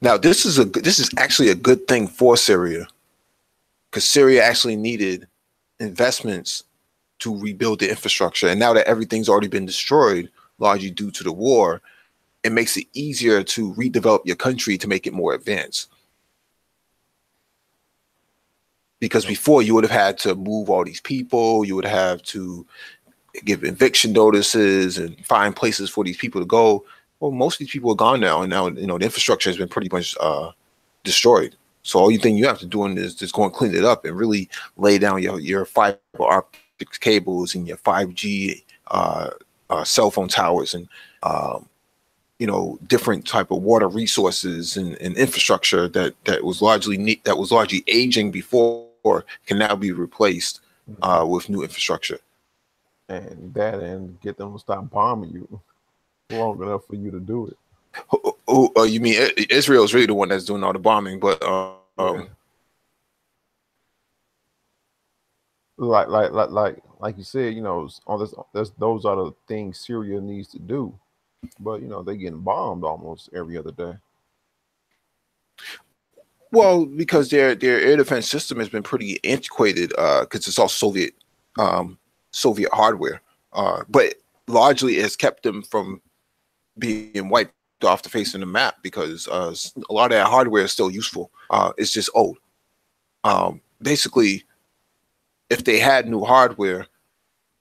Now this is actually a good thing for Syria because Syria actually needed investments to rebuild the infrastructure, and now that everything's already been destroyed, largely due to the war, it makes it easier to redevelop your country to make it more advanced. Because before you would have had to move all these people, you would have to give eviction notices and find places for these people to go. Well, most of these people are gone now, and now the infrastructure has been pretty much destroyed. So all you think you have to do is just go and clean it up and really lay down your fiber optic cables and your 5G cell phone towers and different type of water resources and infrastructure that was largely aging before can now be replaced Mm. with new infrastructure. And get them to stop bombing you long enough for you to do it. You mean Israel is really the one that's doing all the bombing, but Yeah. Like you said, on those are the things Syria needs to do. But they're getting bombed almost every other day. well, because their air defense system has been pretty antiquated because it's all Soviet hardware, but largely it has kept them from being wiped off the face of the map because a lot of that hardware is still useful. It's just old. Basically, if they had new hardware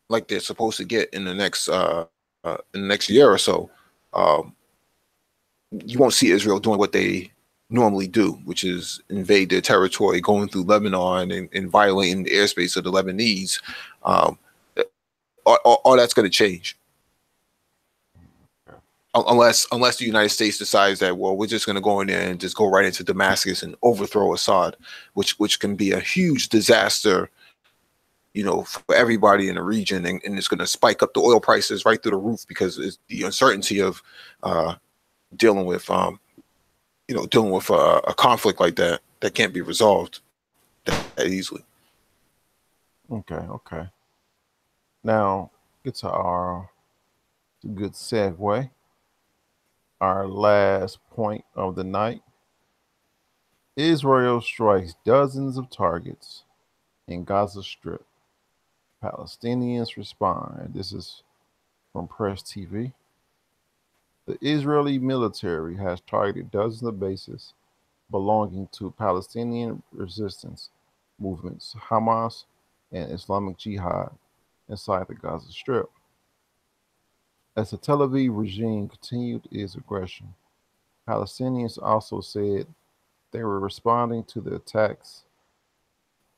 like they're supposed to get in the next year or so, um, you won't see Israel doing what they normally do, which is invade their territory, going through Lebanon and violating the airspace of the Lebanese. Um, all that's going to change unless the United States decides that, well, we're just going to go in there and just go right into Damascus and overthrow Assad, which can be a huge disaster, for everybody in the region, and it's going to spike up the oil prices right through the roof because it's the uncertainty of uh, dealing with a conflict like that can't be resolved that easily. Okay. Now, get to our good segue. Our last point of the night. Israel strikes dozens of targets in Gaza Strip. Palestinians respond. This is from Press TV. The Israeli military has targeted dozens of bases belonging to Palestinian resistance movements, Hamas and Islamic Jihad, inside the Gaza Strip. As the Tel Aviv regime continued its aggression, Palestinians also said they were responding to the attacks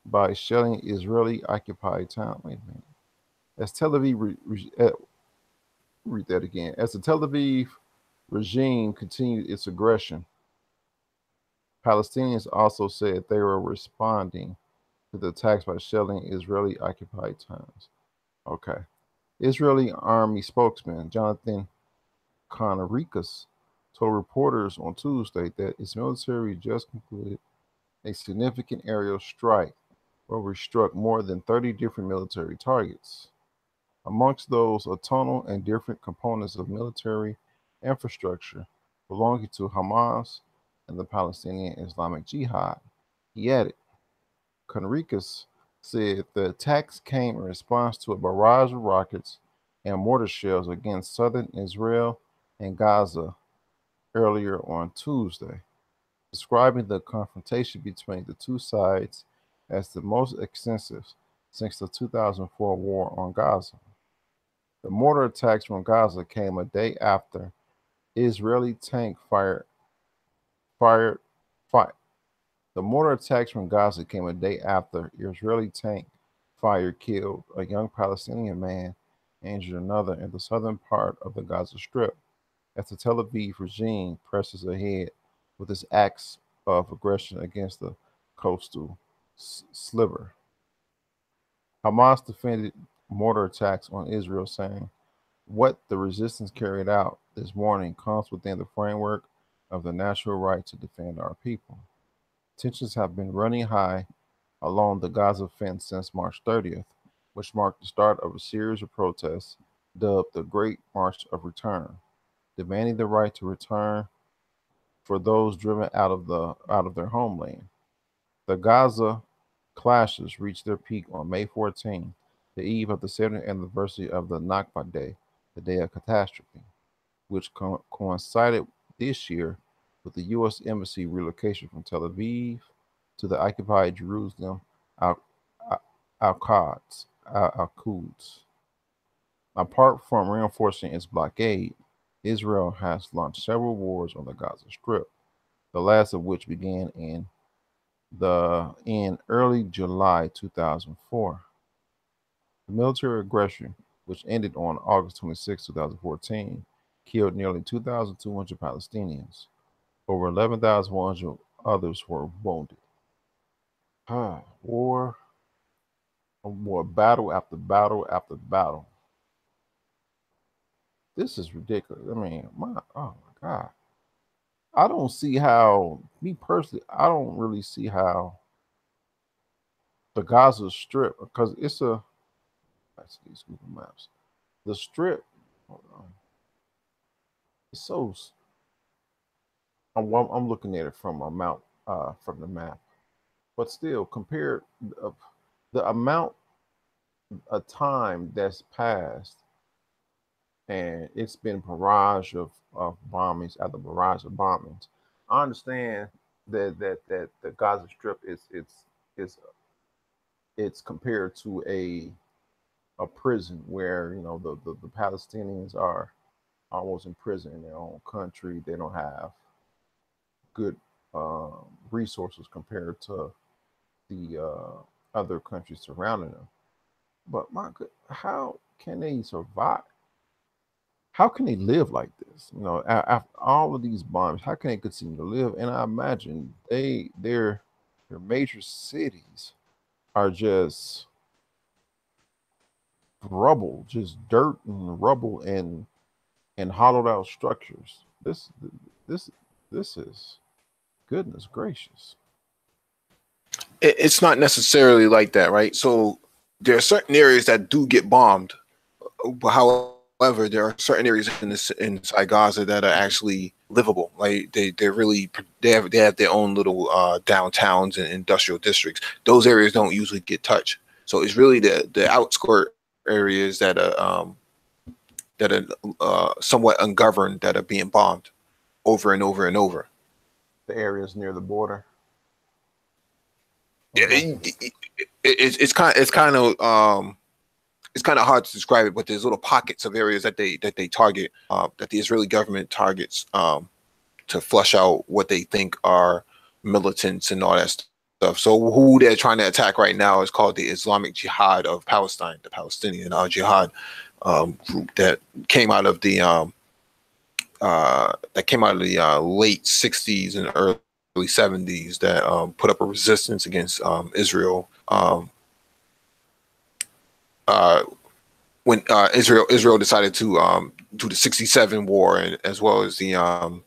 by shelling Israeli occupied town. Wait a minute. As Tel Aviv, read that again. As the Tel Aviv regime continued its aggression, Palestinians also said they were responding to the attacks by shelling Israeli occupied towns. Okay. Israeli army spokesman Jonathan Conarikas told reporters on Tuesday that its military just concluded a significant aerial strike where we struck more than 30 different military targets. Amongst those are tunnel and different components of military infrastructure belonging to Hamas and the Palestinian Islamic Jihad. He added, Conricus said the attacks came in response to a barrage of rockets and mortar shells against southern Israel and Gaza earlier on Tuesday, describing the confrontation between the two sides as the most extensive since the 2004 war on Gaza. The mortar attacks from Gaza came a day after Israeli tank fired fi- the mortar attacks from Gaza came a day after Israeli tank fire killed a young Palestinian man and injured another in the southern part of the Gaza Strip as the Tel Aviv regime presses ahead with its acts of aggression against the coastal sliver. Hamas defended mortar attacks on Israel, saying, what the resistance carried out this morning comes within the framework of the natural right to defend our people. Tensions have been running high along the Gaza fence since March 30th, which marked the start of a series of protests dubbed the Great March of Return, demanding the right to return for those driven out of their homeland. The Gaza clashes reached their peak on May 14, the eve of the 70th anniversary of the Nakba Day, the day of catastrophe, which coincided this year with the U.S. Embassy relocation from Tel Aviv to the occupied Jerusalem Al Quds. Apart from reinforcing its blockade, Israel has launched several wars on the Gaza Strip, the last of which began in early July 2004. The military aggression, which ended on August 26, 2014, killed nearly 2,200 Palestinians. Over 11,100 others were wounded. War, battle after battle after battle. This is ridiculous. I mean, oh my God. I don't see how, me personally, I don't really see how the Gaza Strip, because let's see these Google Maps. The Strip, hold on, it's so, I'm looking at it from from the map, but still, compared the amount of time that's passed, and it's been barrage of bombings after barrage of bombings. I understand that the Gaza Strip it's compared to a prison where the Palestinians are almost in prison in their own country. They don't have good resources compared to the other countries surrounding them. But my good, how can they survive? How can they live like this? After all of these bombs, how can they continue to live? And I imagine their major cities are just rubble, just dirt and rubble and hollowed out structures. This this is goodness gracious. It's not necessarily like that, right? So there are certain areas that do get bombed. However, there are certain areas inside Gaza that are actually livable. Like they have their own little downtowns and industrial districts. Those areas don't usually get touched. So it's really the outskirt areas that are somewhat ungoverned that are being bombed over and over and over. The areas near the border. It's kind of hard to describe it, but there's little pockets of areas that they target, that the Israeli government targets to flush out what they think are militants and all that stuff. So who they're trying to attack right now is called the Islamic Jihad of Palestine, the Palestinian Jihad group that came out of the late 60s and early 70s that put up a resistance against Israel. When Israel decided to do the 67 war, and as well as the other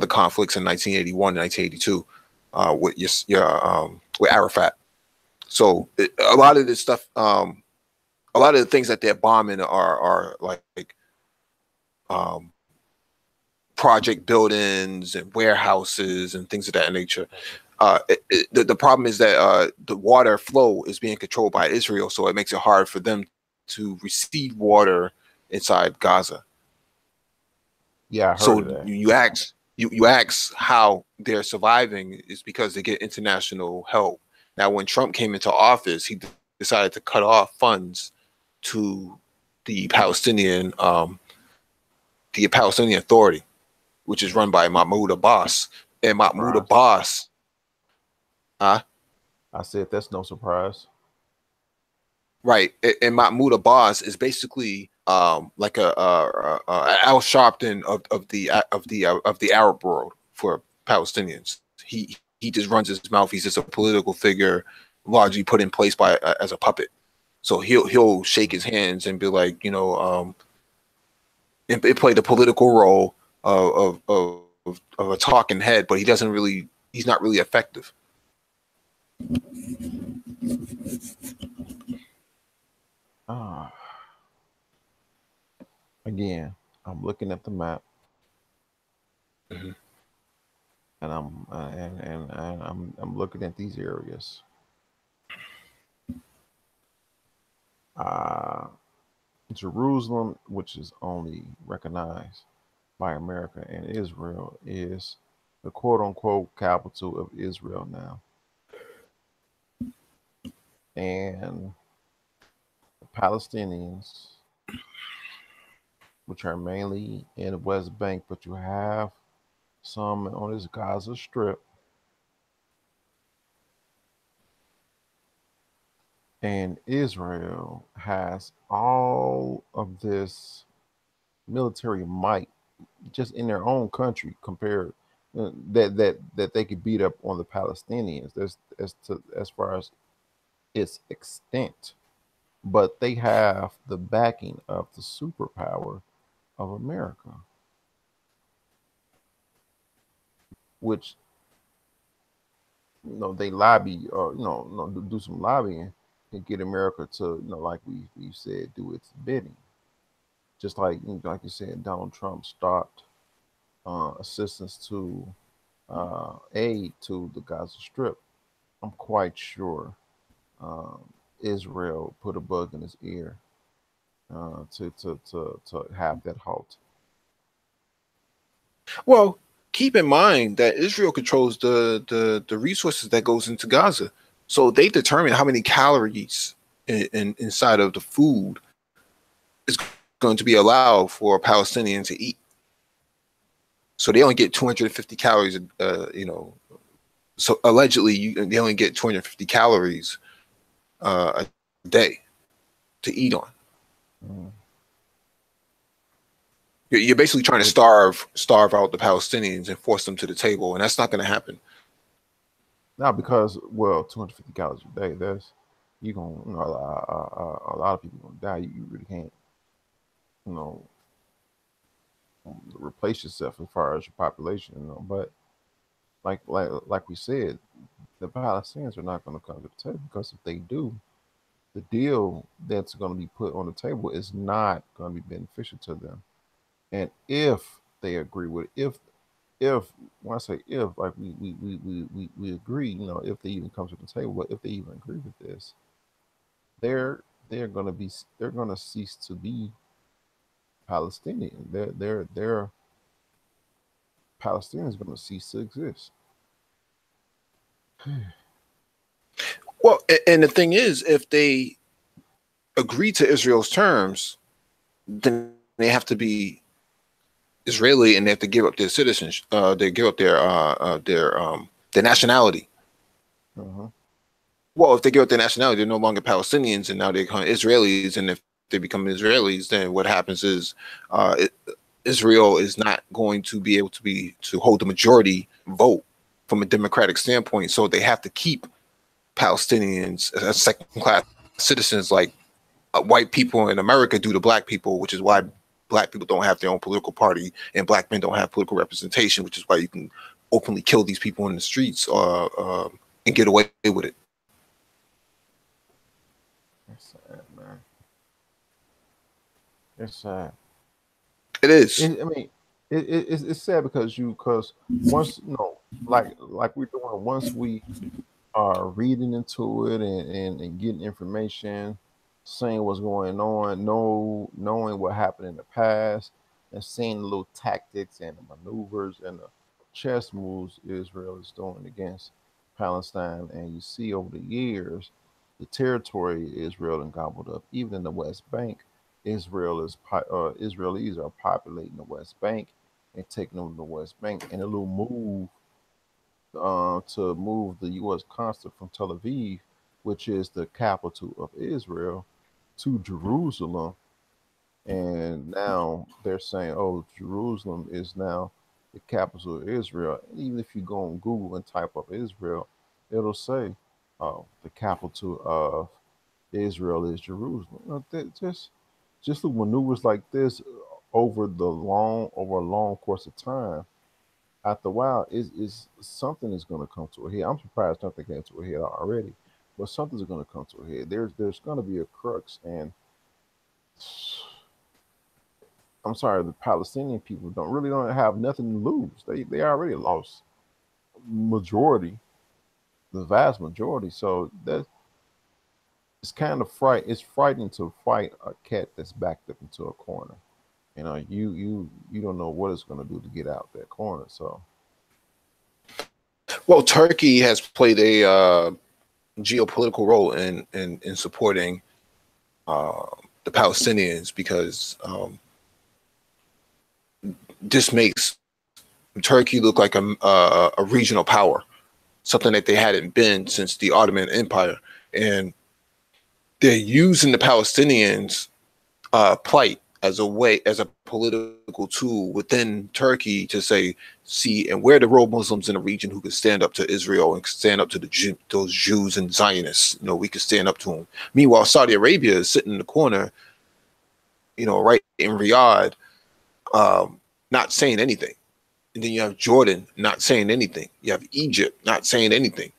conflicts in 1981 and 1982. with Arafat. So a lot of this stuff, a lot of the things that they're bombing are like um, project buildings and warehouses and things of that nature. The problem is that the water flow is being controlled by Israel, so it makes it hard for them to receive water inside Gaza. Yeah, I heard So of that. you ask how they're surviving is because they get international help. Now, when Trump came into office, he decided to cut off funds to the Palestinian Authority, which is run by Mahmoud Abbas. And Mahmoud Abbas, I said that's no surprise. right? And Mahmoud Abbas is basically like a Al Sharpton of the Arab world for Palestinians. He just runs his mouth. He's just a political figure, largely put in place by as a puppet. So he'll shake his hands and be like, and play the political role of a talking head, but he's not really effective. Again, I'm looking at the map, Mm-hmm. and I'm looking at these areas. Jerusalem, which is only recognized by America and Israel, is the quote-unquote capital of Israel now. And the Palestinians, which are mainly in the West Bank, but you have some on this Gaza Strip. And Israel has all of this military might just in their own country compared that they could beat up on the Palestinians. As far as its extent, but they have the backing of the superpower of America, which they lobby or do some lobbying and get America to like we said, do its bidding. Just like you said, Donald Trump stopped assistance to aid to the Gaza Strip. I'm quite sure Israel put a bug in his ear to have that halt. Well, keep in mind that Israel controls the resources that goes into Gaza, so they determine how many calories inside of the food is going to be allowed for a Palestinian to eat. So they only get 250 calories. So allegedly they only get 250 calories a day to eat on. Mm. You're basically trying to starve out the Palestinians and force them to the table, and that's not going to happen. Now, because 250 calories a day, there's a lot of people gonna die. You really can't, replace yourself as far as your population, But like we said, the Palestinians are not going to come to the table because if they do, the deal that's going to be put on the table is not going to be beneficial to them. And if they agree with it, if when I say if, like we agree, if they even come to the table, but if they even agree with this, they're going to cease to be Palestinian. They're Palestinians going to cease to exist. Well, and the thing is, if they agree to Israel's terms, then they have to be Israeli, and they have to give up their citizenship. They give up their nationality. Uh-huh. Well, if they give up their nationality, they're no longer Palestinians, and now they become Israelis. And if they become Israelis, then what happens is Israel is not going to be able to hold the majority vote from a democratic standpoint. So they have to keep Palestinians as second-class citizens, like white people in America do to black people, which is why black people don't have their own political party and black men don't have political representation, which is why you can openly kill these people in the streets and get away with it. It's sad, man. It's sad. It is. I mean, it's sad because once like we're doing, once we are reading into it and getting information, seeing what's going on, knowing what happened in the past, and seeing the little tactics and the maneuvers and the chess moves Israel is doing against Palestine, and you see over the years the territory Israel and gobbled up, even in the West Bank. Israelis are populating the West Bank and taking over the West Bank, and a little move to move the U.S. consulate from Tel Aviv, which is the capital of Israel, to Jerusalem. And now they're saying, oh, Jerusalem is now the capital of Israel. And even if you go on Google and type up Israel, it'll say, oh, the capital of Israel is Jerusalem. Just little maneuvers like this over a long course of time, after a while, is something is going to come to a head. I'm surprised nothing came to a head already, but something's going to come to a head. There's going to be a crux, and I'm sorry, the Palestinian people don't have nothing to lose. They already lost majority, the vast majority. So that it's kind of It's frightening to fight a cat that's backed up into a corner. You don't know what it's going to do to get out that corner. So. Well, Turkey has played a geopolitical role in supporting the Palestinians because this makes Turkey look like a regional power, something that they hadn't been since the Ottoman Empire, and they're using the Palestinians' plight as a political tool within Turkey to say, see, and we're the real Muslims in the region who can stand up to Israel and stand up to those Jews and Zionists. We can stand up to them. Meanwhile, Saudi Arabia is sitting in the corner, right in Riyadh, not saying anything. And then you have Jordan not saying anything. You have Egypt not saying anything,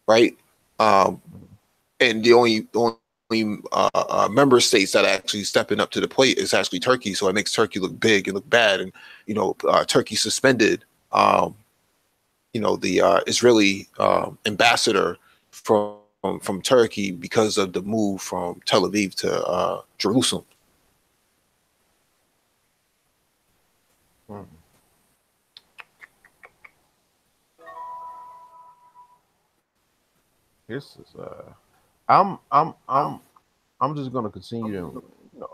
right? And the only member states that are actually stepping up to the plate is actually Turkey. So it makes Turkey look big and look bad. And Turkey suspended the Israeli ambassador from Turkey because of the move from Tel Aviv to Jerusalem. Hmm. This is I'm just gonna continue to,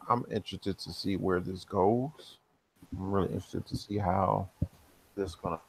I'm interested to see where this goes. I'm really interested to see how this gonna